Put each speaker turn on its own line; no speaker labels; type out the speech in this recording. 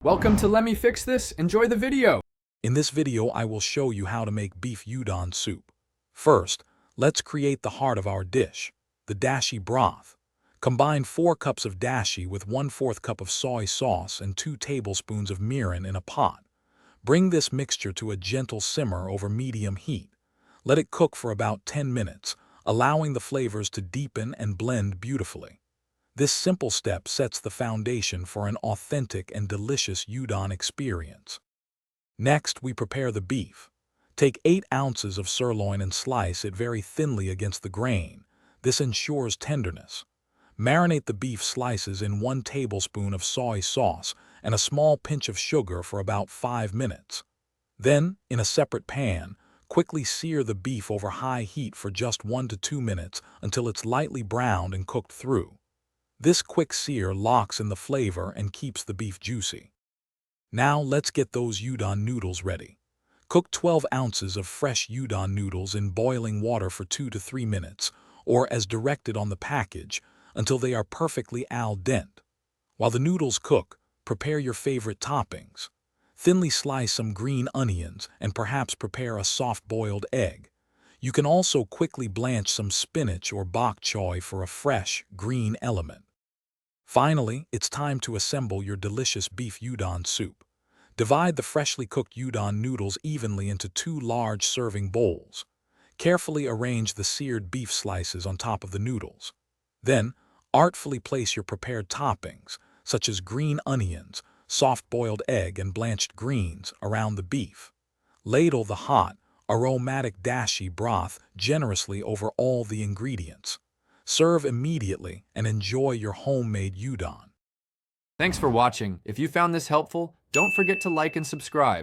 Welcome to Let Me Fix This. Enjoy the video.
In this video, I will show you how to make beef udon soup. First, let's create the heart of our dish, the dashi broth. Combine 4 cups of dashi with 1/4 cup of soy sauce and 2 tablespoons of mirin in a pot. Bring this mixture to a gentle simmer over medium heat. Let it cook for about 10 minutes, allowing the flavors to deepen and blend beautifully. This simple step sets the foundation for an authentic and delicious udon experience. Next, we prepare the beef. Take 8 ounces of sirloin and slice it very thinly against the grain. This ensures tenderness. Marinate the beef slices in 1 tablespoon of soy sauce and a small pinch of sugar for about 5 minutes. Then, in a separate pan, quickly sear the beef over high heat for just 1 to 2 minutes until it's lightly browned and cooked through. This quick sear locks in the flavor and keeps the beef juicy. Now let's get those udon noodles ready. Cook 12 ounces of fresh udon noodles in boiling water for 2 to 3 minutes, or as directed on the package, until they are perfectly al dente. While the noodles cook, prepare your favorite toppings. Thinly slice some green onions and perhaps prepare a soft-boiled egg. You can also quickly blanch some spinach or bok choy for a fresh, green element. Finally, it's time to assemble your delicious beef udon soup. Divide the freshly cooked udon noodles evenly into 2 large serving bowls. Carefully arrange the seared beef slices on top of the noodles. Then, artfully place your prepared toppings, such as green onions, soft-boiled egg, and blanched greens, around the beef. Ladle the hot, aromatic dashi broth generously over all the ingredients. Serve immediately and enjoy your homemade udon.
Thanks for watching. If you found this helpful, don't forget to like and subscribe.